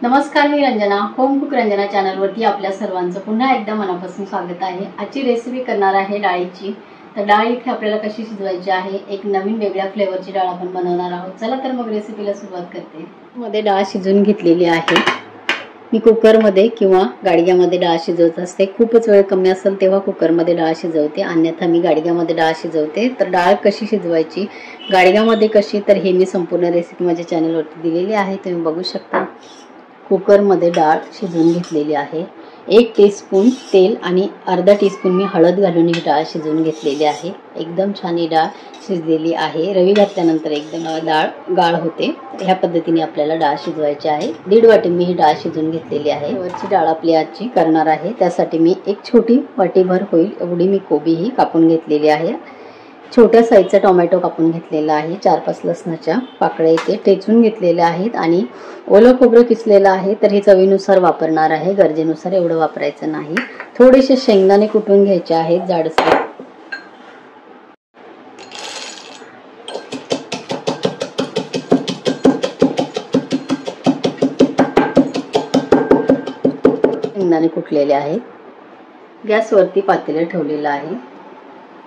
नमस्कार, मी Ranjana. Home cook Ranjana चॅनलवरती आपल्या सर्वांचं पुन्हा एकदा मनापासून स्वागत आहे. आजची रेसिपी करणार आहे डाळीची. तर डाळ इथे आपल्याला कशी शिजवायची आहे, एक नवीन वेगळ्या फ्लेवरची डाळ आपण बनवणार आहोत. चला तर मग रेसिपीला सुरुवात करते. मध्ये डाळ शिजवून घेतलेली आहे. मी कुकरमध्ये किंवा गाडग्यामध्ये डाळ शिजवत असते. खूपच वेळ कमी असेल तेव्हा कुकरमध्ये डाळ शिजवते, अन्यथा मी गाडग्यामध्ये डाळ शिजवते. तर डाळ कशी शिजवायची, गाडग्यामध्ये कशी, तर हे मी संपूर्ण रेसिपी माझ्या चॅनलवरती दिलेली आहे, तुम्ही बघू शकता. कुकरमध्ये डाळ शिजवून घेतलेली आहे. 1 टीस्पून तेल आणि अर्धा टीस्पून मी हळद घालून ही डाळ शिजवून घेतलेली आहे. एकदम छान ही डाळ शिजलेली आहे. रवी घातल्यानंतर एकदम डाळ गाळ होते. ह्या पद्धतीने आपल्याला डाळ शिजवायची आहे. 1.5 वाटी मी ही डाळ शिजवून घेतलेली आहे. वरची डाळ आपली आजची करणार आहे. त्यासाठी मी एक छोटी वाटीभर होईल एवढी मी कोबी ही कापून घेतलेली आहे. छोट्या साईजचा टोमॅटो कापून घेतलेला आहे. 4-5 लसणाच्या पाकळ्या इथे ठेचून घेतलेल्या आहेत आणि ओलं खोबरं किसलेलं आहे. तर हे चवीनुसार वापरणार आहे, गरजेनुसार एवढं वापरायचं नाही. थोडेसे शेंगदाणे कुटून घ्यायचे आहेत जाडसर. शेंगदाणे कुटलेले आहेत. गॅसवरती पातेलं ठेवलेलं आहे.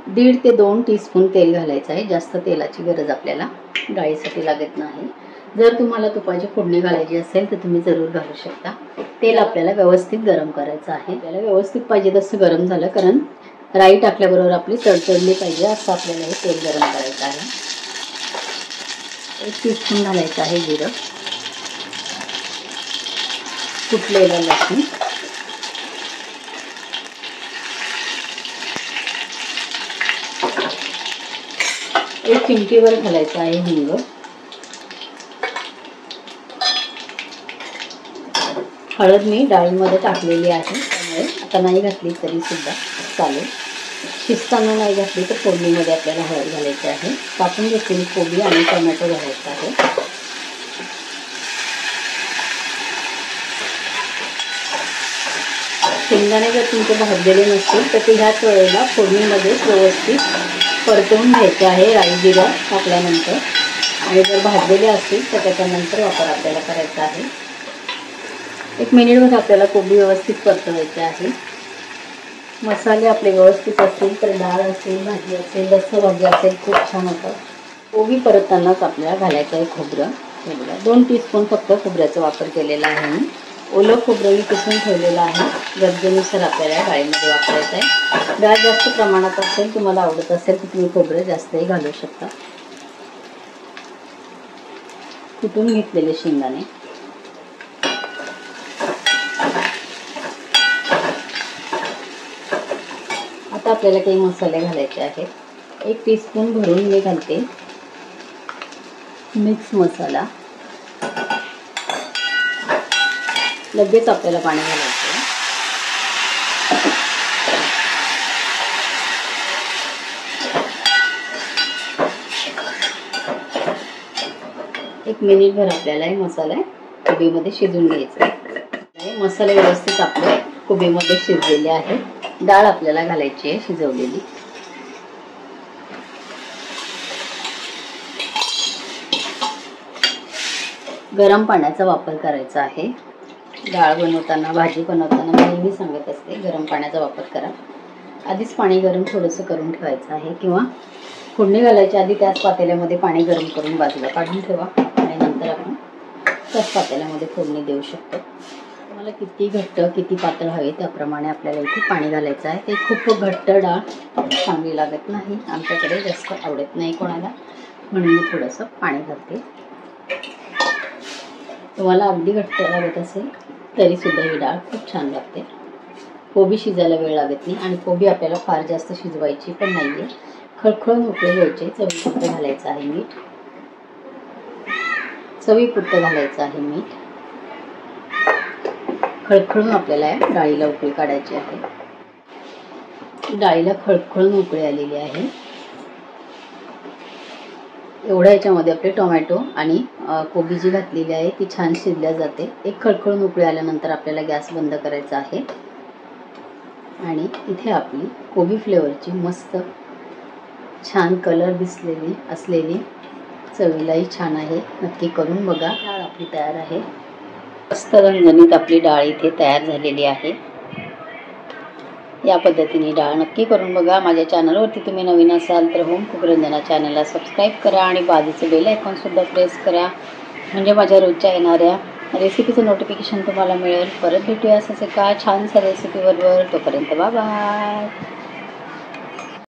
1.5 ते 2 टीस्पून तेल घालायचं आहे. जास्त तेलाची गरज आपल्याला डाळीसाठी लागत नाही. जर तुम्हाला तुपाची फोडणी घालायची असेल तर तुम्ही जरूर घालू शकता. तेल आपल्याला व्यवस्थित गरम करायचं आहे. आपल्याला व्यवस्थित पाहिजे तसं गरम झालं, कारण राई टाकल्याबरोबर आपली तडतडली पाहिजे असं आपल्याला हे तेल गरम करायचं आहे. 1 टीस्पून घालायचं आहे जिरं, कुटलेलं लसूण, एक चिमटीवर घालायचं आहे हिंग, हळद मी डाळीमध्ये टाकलेली आहे, त्यामुळे आता नाही घातली तरी सुद्धा चालेल. शिजताना नाही घातली तर फोडणीमध्ये आपल्याला हळद घालायची आहे. कापून घेतलेली कोबी आणि टोमॅटो घालायचा आहे. शेंगदाणे जर तुमचे भाजलेले नसतील तर ते ह्याच वेळेला फोडणीमध्ये व्यवस्थित परतवून घ्यायचे आहे राई जिरं टाकल्यानंतर, आणि जर भाजलेले असतील तर त्याच्यानंतर वापर आपल्याला करायचा आहे. 1 मिनिटभर आपल्याला कोबी व्यवस्थित परतवायची आहे. मसाले आपले व्यवस्थित असतील तर डाळ असेल, भाजी असेल, रस्सा भाजी असेल, खूप छान होतं. कोबी परततानाच आपल्याला घालायचं आहे खोबरं. 2 टीस्पून फक्त खोबऱ्याचा वापर केलेला आहे मी. ओलं खोबरं मी किसून ठेवलेलं आहे. गरजेनुसार आपल्याला डाळीमध्ये वापरायचं आहे. डाळ जास्त प्रमाणात असेल, तुम्हाला आवडत असेल तर तुम्ही खोबरं जास्तही घालू शकता. कुटून घेतलेले शेंगदाणे, आता आपल्याला काही मसाले घालायचे आहेत. 1 टीस्पून भरून मी घालते मिक्स मसाला. लगेच आपल्याला पाणी घालायचं. 1 मिनिटभर आपल्याला हे मसाला कोबीमध्ये शिजवून घ्यायचा आहे. मसाले व्यवस्थित आपले कोबीमध्ये शिजलेले आहे. डाळ आपल्याला घालायची आहे शिजवलेली. गरम पाण्याचा वापर करायचा आहे. डाळ बनवताना, भाजी बनवताना मी नेहमी सांगत असते, गरम पाण्याचा वापर करा. आधीच पाणी गरम थोडंसं करून ठेवायचं आहे, किंवा फोडणी घालायच्या आधी त्याच पातेल्यामध्ये पाणी गरम करून बाजूला काढून ठेवा आणि नंतर आपण त्याच पातेल्यामध्ये फोडणी देऊ शकतो. तुम्हाला किती घट्ट किती पातळ हवे त्याप्रमाणे आपल्याला इथे पाणी घालायचं आहे. ते खूप घट्ट डाळ चांगली लागत नाही, आमच्याकडे जास्त आवडत नाही कोणाला, म्हणून मी थोडंसं पाणी घालते. तुम्हाला अगदी घट्ट लागत असेल तरी सुद्धा ही डाळ खूप छान लागते. कोबी शिजायला वेळ लागत नाही आणि कोबी आपल्याला फार जास्त शिजवायची पण नाही आहे. खळखळून उकळे घ्यायचे. चवीपुरतं घालायचं आहे मीठ. चवीपुरतं घालायचं आहे मीठ. खळखळून आपल्याला डाळीला उकळी काढायची आहे. डाळीला खळखळून उकळी आलेली आहे. एवढ्या याच्यामध्ये आपले टोमॅटो आणि कोबी जी घातलेली आहे ती छान शिजल्या जाते. एक खळखळून उकळी आल्यानंतर आपल्याला गॅस बंद करायचा आहे आणि इथे आपली कोबी फ्लेवरची मस्त छान कलर दिसलेली असलेली, चवीलाही छान आहे, नक्की करून बघा. डाळ आपली तयार आहे. मस्त झणझणीत आपली डाळ इथे तयार झालेली आहे। या पद्धतीने डाळ नक्की करून बघा। माझ्या चॅनलवरती तुम्ही नवीन असाल तर होम कुक रंजना चॅनलला सबस्क्राईब करा आणि बाजूचे बेल आयकॉन सुद्धा प्रेस करा, म्हणजे माझ्या रोजच्या येणाऱ्या रेसिपीचं नोटिफिकेशन तुम्हाला मिळेल। परत भेटूया असंच एका छानशा रेसिपीबरोबर। तोपर्यंत बाय बाय।